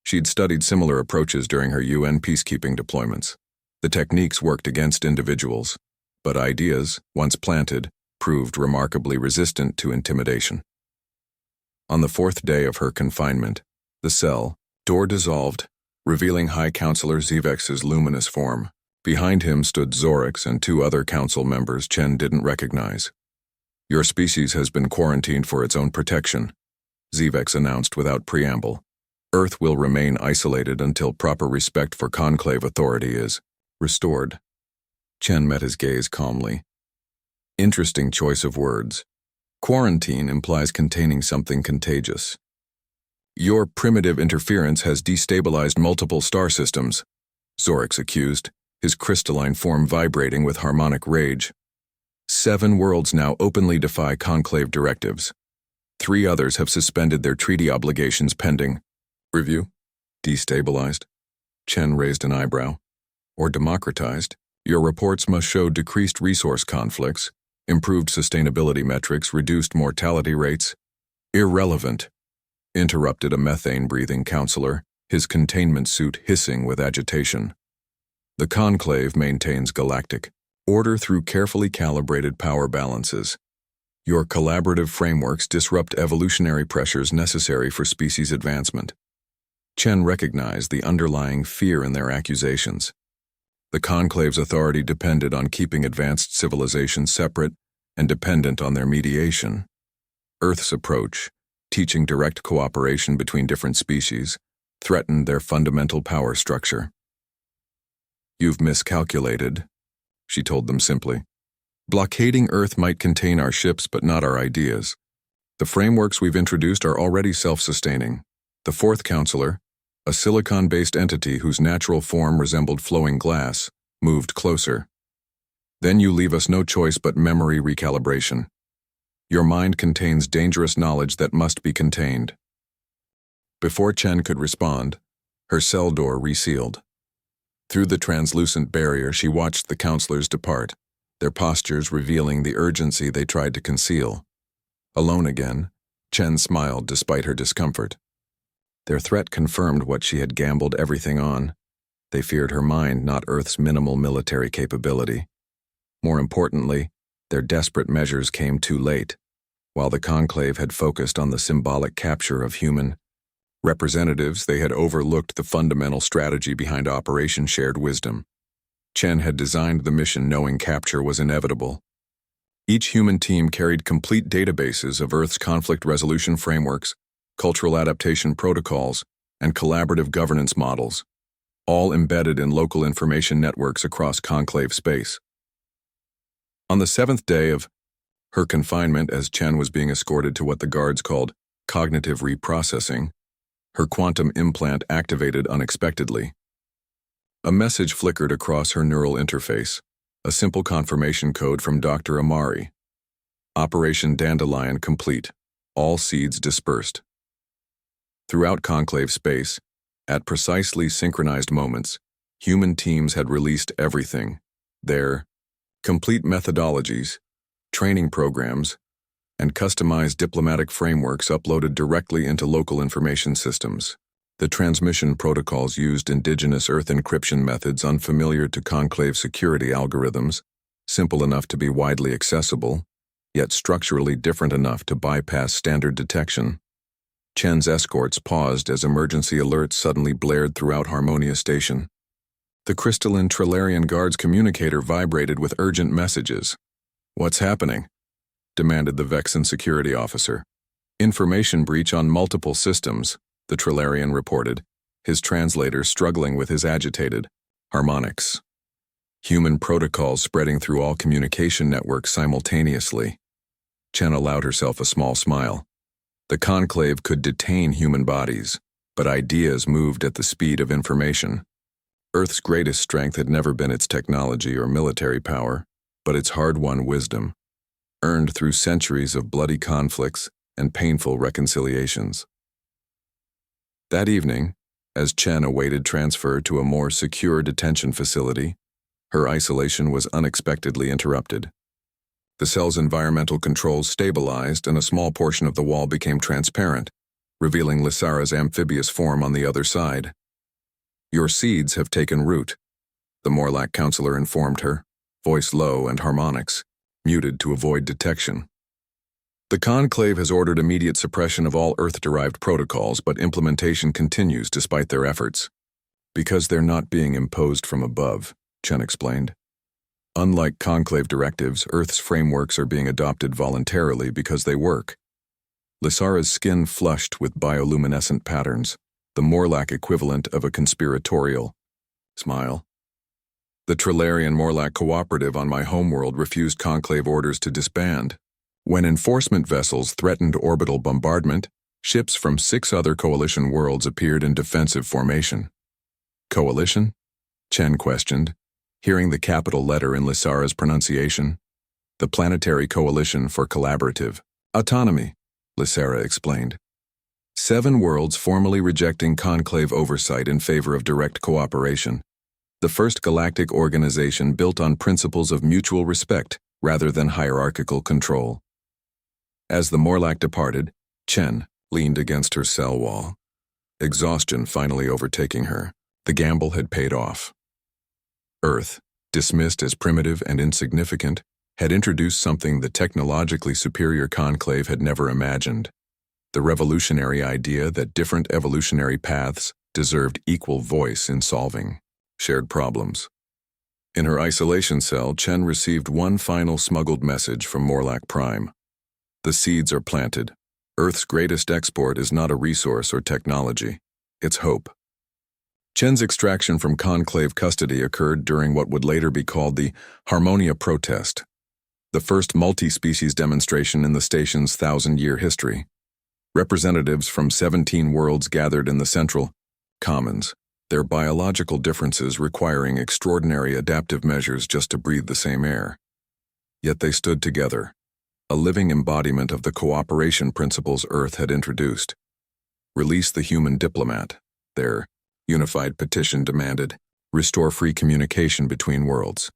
She'd studied similar approaches during her UN peacekeeping deployments. The techniques worked against individuals, but ideas, once planted, proved remarkably resistant to intimidation. On the 4th day of her confinement, the cell door dissolved, revealing High Counselor Zevex's luminous form. Behind him stood Zorix and 2 other council members Chen didn't recognize. Your species has been quarantined for its own protection, Zevex announced without preamble. Earth will remain isolated until proper respect for Conclave authority is restored. Chen met his gaze calmly. Interesting choice of words. Quarantine implies containing something contagious. Your primitive interference has destabilized multiple star systems, Zorix accused, his crystalline form vibrating with harmonic rage. 7 worlds now openly defy Conclave directives. 3 others have suspended their treaty obligations pending review. Destabilized? Chen raised an eyebrow. Or democratized? Your reports must show decreased resource conflicts, improved sustainability metrics, reduced mortality rates. Irrelevant, interrupted a methane-breathing counselor, his containment suit hissing with agitation. The Conclave maintains galactic order through carefully calibrated power balances. Your collaborative frameworks disrupt evolutionary pressures necessary for species advancement. Chen recognized the underlying fear in their accusations. The Conclave's authority depended on keeping advanced civilizations separate and dependent on their mediation. Earth's approach, teaching direct cooperation between different species, threatened their fundamental power structure. "You've miscalculated," she told them simply. "Blockading Earth might contain our ships but not our ideas. The frameworks we've introduced are already self-sustaining. The fourth counselor, a silicon-based entity whose natural form resembled flowing glass, moved closer. Then you leave us no choice but memory recalibration. Your mind contains dangerous knowledge that must be contained." Before Chen could respond, her cell door resealed. Through the translucent barrier, she watched the counselors depart, their postures revealing the urgency they tried to conceal. Alone again, Chen smiled despite her discomfort. Their threat confirmed what she had gambled everything on. They feared her mind, not Earth's minimal military capability. More importantly, their desperate measures came too late. While the Conclave had focused on the symbolic capture of human representatives, they had overlooked the fundamental strategy behind Operation Shared Wisdom. Chen had designed the mission knowing capture was inevitable. Each human team carried complete databases of Earth's conflict resolution frameworks, cultural adaptation protocols, and collaborative governance models, all embedded in local information networks across Conclave space. On the 7th day of her confinement, as Chen was being escorted to what the guards called cognitive reprocessing, her quantum implant activated unexpectedly. A message flickered across her neural interface, a simple confirmation code from Dr. Amari. Operation Dandelion complete. All seeds dispersed. Throughout Conclave space, at precisely synchronized moments, human teams had released everything: their complete methodologies, training programs, and customized diplomatic frameworks uploaded directly into local information systems. The transmission protocols used indigenous Earth encryption methods unfamiliar to Conclave security algorithms, simple enough to be widely accessible, yet structurally different enough to bypass standard detection. Chen's escorts paused as emergency alerts suddenly blared throughout Harmonia Station. The crystalline Trilarian Guard's communicator vibrated with urgent messages. "What's happening?" demanded the Vexen security officer. "Information breach on multiple systems," the Trilarian reported, his translator struggling with his agitated harmonics. "Human protocols spreading through all communication networks simultaneously." Chen allowed herself a small smile. The Conclave could detain human bodies, but ideas moved at the speed of information. Earth's greatest strength had never been its technology or military power, but its hard-won wisdom, earned through centuries of bloody conflicts and painful reconciliations. That evening, as Chen awaited transfer to a more secure detention facility, her isolation was unexpectedly interrupted. The cell's environmental controls stabilized and a small portion of the wall became transparent, revealing Lysara's amphibious form on the other side. "Your seeds have taken root," the Morlac counselor informed her, voice low and harmonics, muted to avoid detection. "The Conclave has ordered immediate suppression of all Earth-derived protocols, but implementation continues despite their efforts." "Because they're not being imposed from above," Chen explained. "Unlike Conclave directives, Earth's frameworks are being adopted voluntarily because they work." Lysara's skin flushed with bioluminescent patterns, the Morlac equivalent of a conspiratorial smile. "The Trilarian Morlac Cooperative on my homeworld refused Conclave orders to disband. When enforcement vessels threatened orbital bombardment, ships from 6 other Coalition worlds appeared in defensive formation." "Coalition?" Chen questioned, hearing the capital letter in Lysara's pronunciation. "The Planetary Coalition for Collaborative Autonomy," Lysara explained. 7 worlds formally rejecting Conclave oversight in favor of direct cooperation. The first galactic organization built on principles of mutual respect rather than hierarchical control. As the Morlac departed, Chen leaned against her cell wall, exhaustion finally overtaking her. The gamble had paid off. Earth, dismissed as primitive and insignificant, had introduced something the technologically superior conclave had never imagined: the revolutionary idea that different evolutionary paths deserved equal voice in solving shared problems. In her isolation cell, Chen received one final smuggled message from Morlack Prime. The seeds are planted. Earth's greatest export is not a resource or technology. It's hope. Chen's extraction from conclave custody occurred during what would later be called the Harmonia Protest, the first multi-species demonstration in the station's 1,000-year history. Representatives from 17 worlds gathered in the central Commons, their biological differences requiring extraordinary adaptive measures just to breathe the same air. Yet they stood together, a living embodiment of the cooperation principles Earth had introduced. Release the human diplomat, their unified petition demanded. Restore free communication between worlds.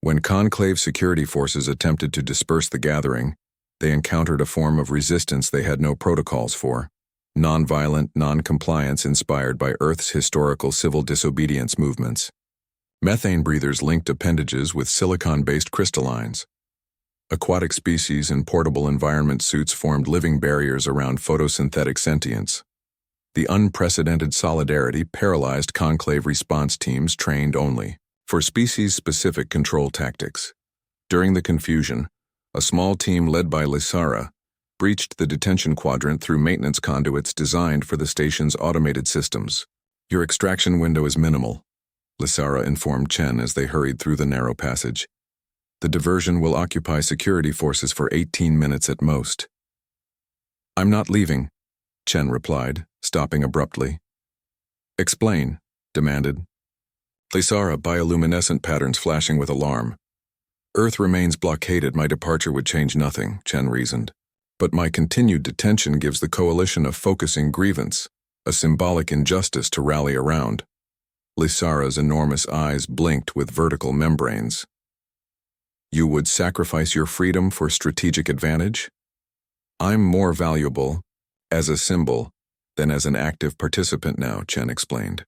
When conclave security forces attempted to disperse the gathering, they encountered a form of resistance they had no protocols for: nonviolent non-compliance inspired by Earth's historical civil disobedience movements. Methane breathers linked appendages with silicon-based crystallines. Aquatic species in portable environment suits formed living barriers around photosynthetic sentience. The unprecedented solidarity paralyzed conclave response teams trained only for species-specific control tactics. During the confusion, a small team led by Lysara breached the detention quadrant through maintenance conduits designed for the station's automated systems. Your extraction window is minimal, Lysara informed Chen as they hurried through the narrow passage. The diversion will occupy security forces for 18 minutes at most. I'm not leaving, Chen replied, stopping abruptly. Explain, demanded. Lysara, bioluminescent patterns flashing with alarm. Earth remains blockaded. My departure would change nothing, Chen reasoned. But my continued detention gives the coalition a focusing grievance, a symbolic injustice to rally around. Lysara's enormous eyes blinked with vertical membranes. You would sacrifice your freedom for strategic advantage? I'm more valuable as a symbol than as an active participant now, Chen explained.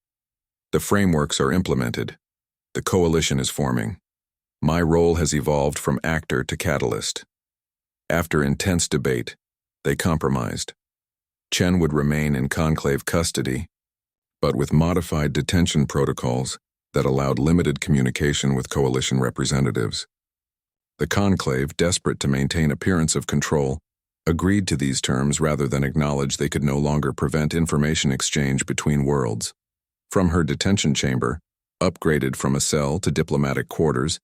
The frameworks are implemented. The coalition is forming. My role has evolved from actor to catalyst. After intense debate, they compromised. Chen would remain in conclave custody, but with modified detention protocols that allowed limited communication with coalition representatives. The conclave, desperate to maintain appearance of control, agreed to these terms rather than acknowledge they could no longer prevent information exchange between worlds. From her detention chamber, upgraded from a cell to diplomatic quarters,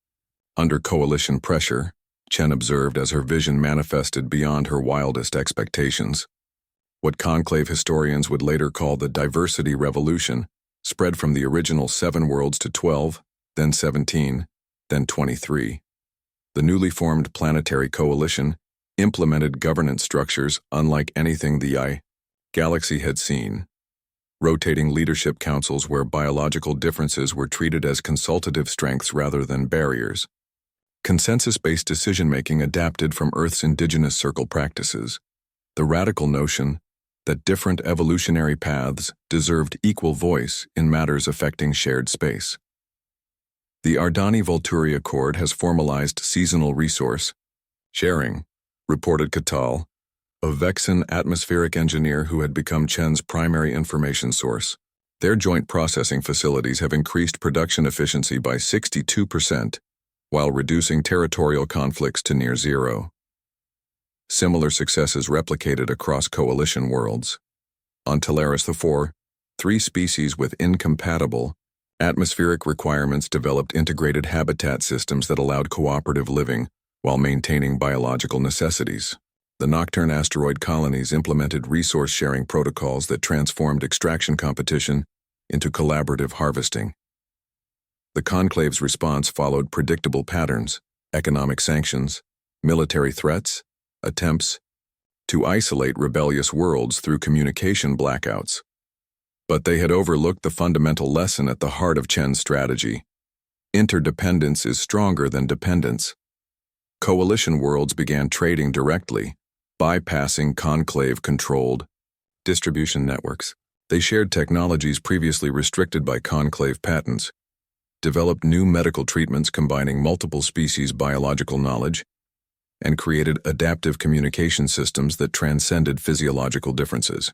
under coalition pressure, Chen observed as her vision manifested beyond her wildest expectations. What conclave historians would later call the diversity revolution spread from the original 7 worlds to 12, then 17, then 23. The newly formed planetary coalition implemented governance structures unlike anything the galaxy had seen. Rotating leadership councils where biological differences were treated as consultative strengths rather than barriers. Consensus-based decision-making adapted from Earth's indigenous circle practices. The radical notion that different evolutionary paths deserved equal voice in matters affecting shared space. The Ardani-Volturi Accord has formalized seasonal resource sharing, reported Katal, a Vexan atmospheric engineer who had become Chen's primary information source. Their joint processing facilities have increased production efficiency by 62%, while reducing territorial conflicts to near zero. Similar successes replicated across coalition worlds. On Talaris IV, 3 species with incompatible atmospheric requirements developed integrated habitat systems that allowed cooperative living while maintaining biological necessities. The Nocturne asteroid colonies implemented resource-sharing protocols that transformed extraction competition into collaborative harvesting. The Conclave's response followed predictable patterns: economic sanctions, military threats, attempts to isolate rebellious worlds through communication blackouts. But they had overlooked the fundamental lesson at the heart of Chen's strategy. Interdependence is stronger than dependence. Coalition worlds began trading directly, bypassing conclave-controlled distribution networks. They shared technologies previously restricted by conclave patents. developed new medical treatments combining multiple species' biological knowledge, and created adaptive communication systems that transcended physiological differences.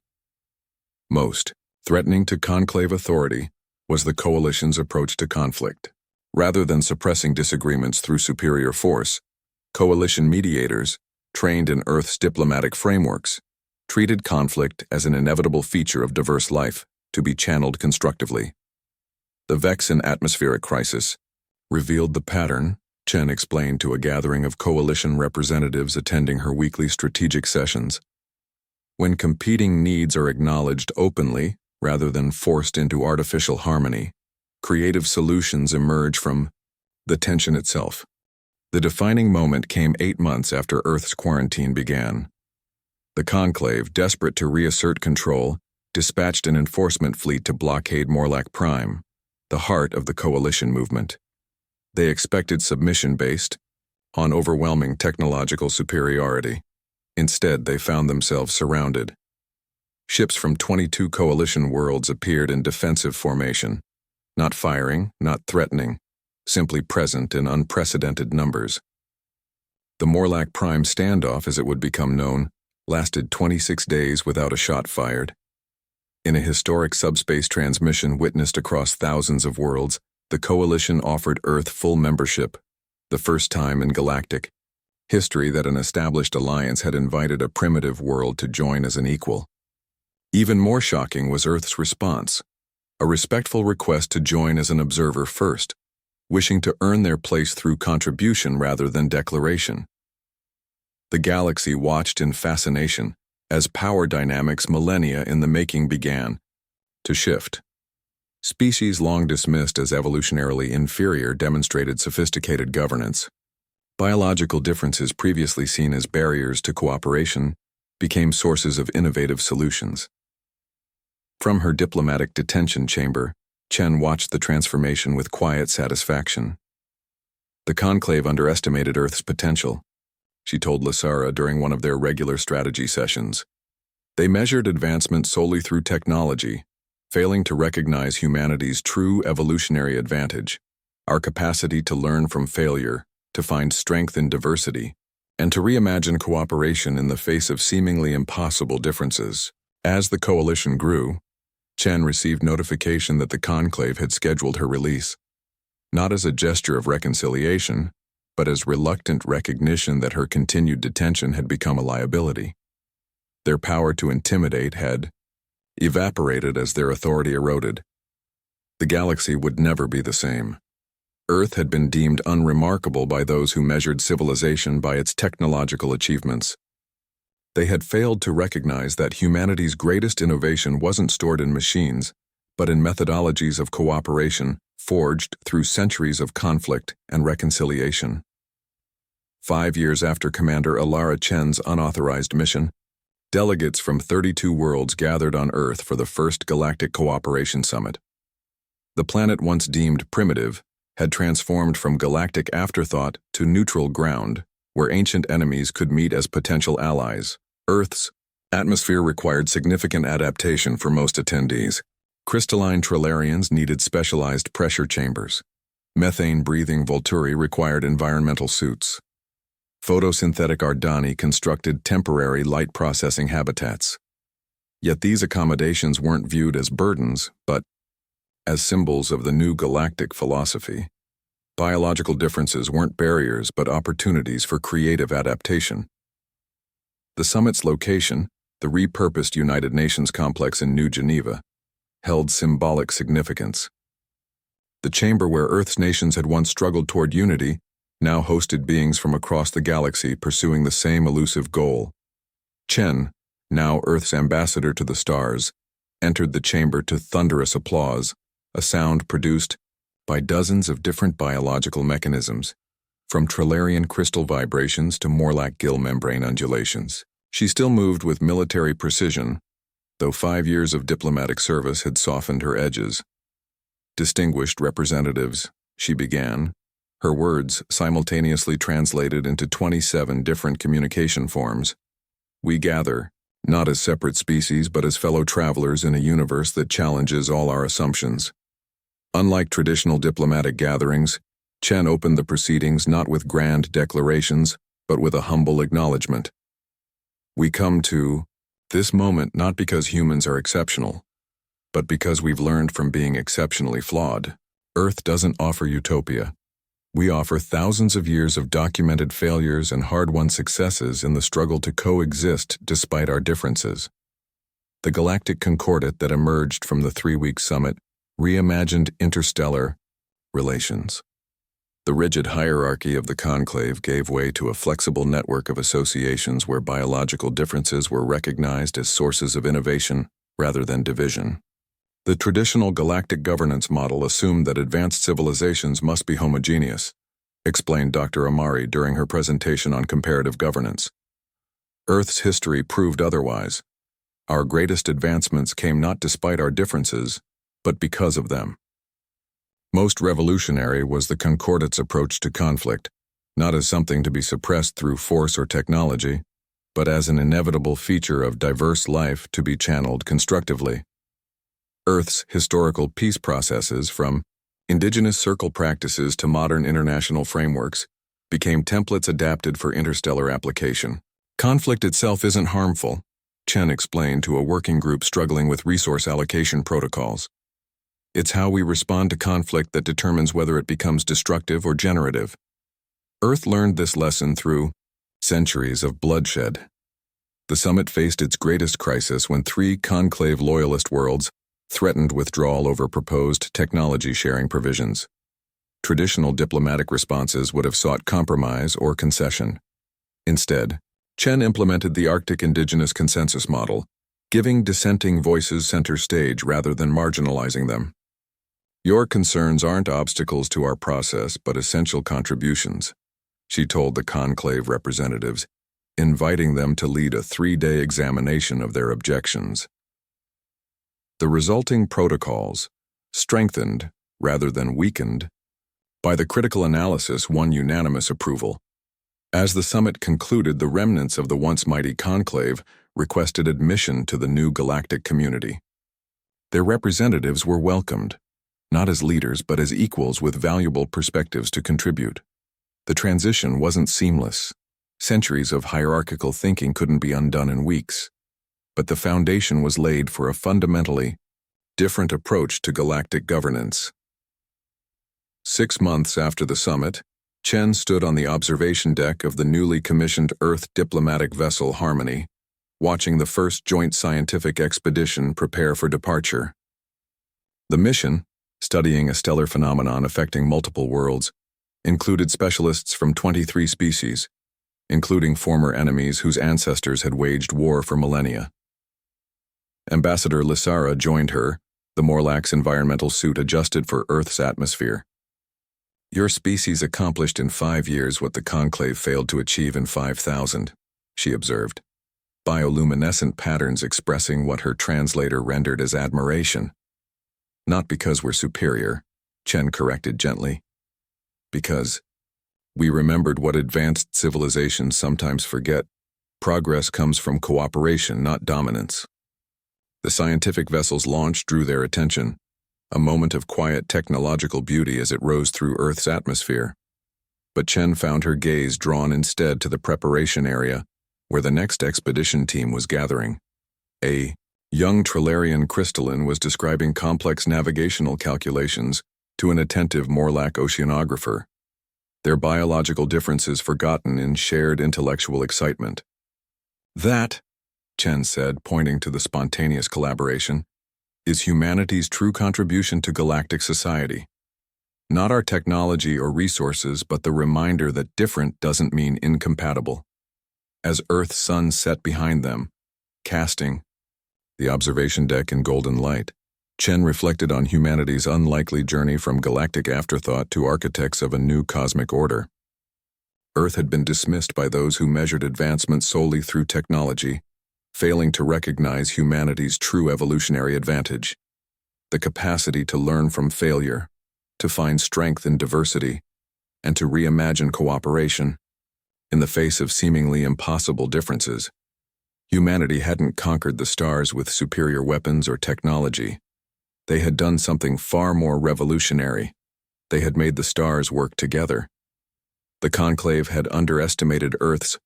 Most threatening to conclave authority was the Coalition's approach to conflict. Rather than suppressing disagreements through superior force, Coalition mediators, trained in Earth's diplomatic frameworks, treated conflict as an inevitable feature of diverse life to be channeled constructively. The Vexen atmospheric crisis revealed the pattern, Chen explained to a gathering of Coalition representatives attending her weekly strategic sessions. When competing needs are acknowledged openly rather than forced into artificial harmony, creative solutions emerge from the tension itself. The defining moment came 8 months after Earth's quarantine began. The Conclave, desperate to reassert control, dispatched an enforcement fleet to blockade Morlack Prime, the heart of the Coalition movement. They expected submission based on overwhelming technological superiority. Instead, they found themselves surrounded. Ships from 22 Coalition worlds appeared in defensive formation, not firing, not threatening, simply present in unprecedented numbers. The Morlack Prime standoff, as it would become known, lasted 26 days without a shot fired. In a historic subspace transmission witnessed across thousands of worlds, the Coalition offered Earth full membership, the first time in galactic history that an established alliance had invited a primitive world to join as an equal. Even more shocking was Earth's response, a respectful request to join as an observer first, wishing to earn their place through contribution rather than declaration. The galaxy watched in fascination as power dynamics millennia in the making began to shift. Species long dismissed as evolutionarily inferior demonstrated sophisticated governance. Biological differences previously seen as barriers to cooperation became sources of innovative solutions. From her diplomatic detention chamber, Chen watched the transformation with quiet satisfaction. The Conclave underestimated Earth's potential, she told Lysara during one of their regular strategy sessions. They measured advancement solely through technology, failing to recognize humanity's true evolutionary advantage, our capacity to learn from failure, to find strength in diversity, and to reimagine cooperation in the face of seemingly impossible differences. As the Coalition grew, Chen received notification that the Conclave had scheduled her release, not as a gesture of reconciliation, but as reluctant recognition that her continued detention had become a liability. Their power to intimidate had evaporated as their authority eroded. The galaxy would never be the same. Earth had been deemed unremarkable by those who measured civilization by its technological achievements. They had failed to recognize that humanity's greatest innovation wasn't stored in machines, but in methodologies of cooperation forged through centuries of conflict and reconciliation. 5 years after Commander Alara Chen's unauthorized mission, delegates from 32 worlds gathered on Earth for the first Galactic Cooperation Summit. The planet once deemed primitive had transformed from galactic afterthought to neutral ground, where ancient enemies could meet as potential allies. Earth's atmosphere required significant adaptation for most attendees. Crystalline Trilarians needed specialized pressure chambers. Methane-breathing Volturi required environmental suits. Photosynthetic Ardani constructed temporary light-processing habitats. Yet these accommodations weren't viewed as burdens, but as symbols of the new galactic philosophy. Biological differences weren't barriers but opportunities for creative adaptation. The summit's location, the repurposed United Nations complex in New Geneva, held symbolic significance. The chamber where Earth's nations had once struggled toward unity now hosted beings from across the galaxy pursuing the same elusive goal. Chen, now Earth's ambassador to the stars, entered the chamber to thunderous applause, a sound produced by dozens of different biological mechanisms, from Trilarian crystal vibrations to Morlack gill membrane undulations. She still moved with military precision, though 5 years of diplomatic service had softened her edges. Distinguished representatives, she began, her words simultaneously translated into 27 different communication forms. We gather, not as separate species but as fellow travelers in a universe that challenges all our assumptions. Unlike traditional diplomatic gatherings, Chen opened the proceedings not with grand declarations, but with a humble acknowledgement. We come to this moment not because humans are exceptional, but because we've learned from being exceptionally flawed. Earth doesn't offer utopia. We offer thousands of years of documented failures and hard-won successes in the struggle to coexist despite our differences. The galactic concordat that emerged from the 3-week summit reimagined interstellar relations. The rigid hierarchy of the conclave gave way to a flexible network of associations where biological differences were recognized as sources of innovation rather than division. The traditional galactic governance model assumed that advanced civilizations must be homogeneous, explained Dr. Amari during her presentation on comparative governance. Earth's history proved otherwise. Our greatest advancements came not despite our differences, but because of them. Most revolutionary was the concordat's approach to conflict, not as something to be suppressed through force or technology, but as an inevitable feature of diverse life to be channeled constructively. Earth's historical peace processes, from indigenous circle practices to modern international frameworks, became templates adapted for interstellar application. Conflict itself isn't harmful, Chen explained to a working group struggling with resource allocation protocols. It's how we respond to conflict that determines whether it becomes destructive or generative. Earth learned this lesson through centuries of bloodshed. The summit faced its greatest crisis when 3 conclave loyalist worlds threatened withdrawal over proposed technology-sharing provisions. Traditional diplomatic responses would have sought compromise or concession. Instead, Chen implemented the Arctic Indigenous Consensus Model, giving dissenting voices center stage rather than marginalizing them. Your concerns aren't obstacles to our process, but essential contributions, she told the conclave representatives, inviting them to lead a 3-day examination of their objections. The resulting protocols, strengthened rather than weakened, by the critical analysis won unanimous approval. As the summit concluded, the remnants of the once mighty conclave requested admission to the new galactic community. Their representatives were welcomed, not as leaders but as equals with valuable perspectives to contribute. The transition wasn't seamless. Centuries of hierarchical thinking couldn't be undone in weeks. But the foundation was laid for a fundamentally different approach to galactic governance. 6 months after the summit, Chen stood on the observation deck of the newly commissioned Earth diplomatic vessel Harmony, watching the first joint scientific expedition prepare for departure. The mission, studying a stellar phenomenon affecting multiple worlds, included specialists from 23 species, including former enemies whose ancestors had waged war for millennia. Ambassador Lissara joined her, the Morlax environmental suit adjusted for Earth's atmosphere. Your species accomplished in 5 years what the conclave failed to achieve in 5,000, she observed, bioluminescent patterns expressing what her translator rendered as admiration. Not because we're superior, Chen corrected gently. Because we remembered what advanced civilizations sometimes forget. Progress comes from cooperation, not dominance. The scientific vessel's launch drew their attention, a moment of quiet technological beauty as it rose through Earth's atmosphere. But Chen found her gaze drawn instead to the preparation area, where the next expedition team was gathering. A young Trilarian crystalline was describing complex navigational calculations to an attentive Morlac oceanographer, their biological differences forgotten in shared intellectual excitement. That, Chen said, pointing to the spontaneous collaboration, is humanity's true contribution to galactic society. Not our technology or resources, but the reminder that different doesn't mean incompatible. As Earth's sun set behind them, casting the observation deck in golden light, Chen reflected on humanity's unlikely journey from galactic afterthought to architects of a new cosmic order. Earth had been dismissed by those who measured advancement solely through technology, failing to recognize humanity's true evolutionary advantage, the capacity to learn from failure, to find strength in diversity, and to reimagine cooperation. In the face of seemingly impossible differences, humanity hadn't conquered the stars with superior weapons or technology. They had done something far more revolutionary. They had made the stars work together. The conclave had underestimated Earth's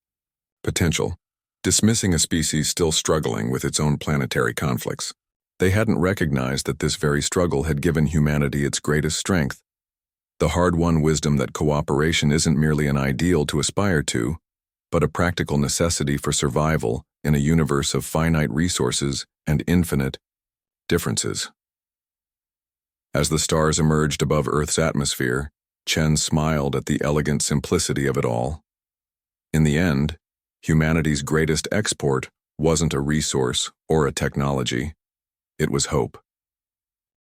potential, dismissing a species still struggling with its own planetary conflicts. They hadn't recognized that this very struggle had given humanity its greatest strength, the hard-won wisdom that cooperation isn't merely an ideal to aspire to, but a practical necessity for survival in a universe of finite resources and infinite differences. As the stars emerged above Earth's atmosphere, Chen smiled at the elegant simplicity of it all. In the end, humanity's greatest export wasn't a resource or a technology. It was hope.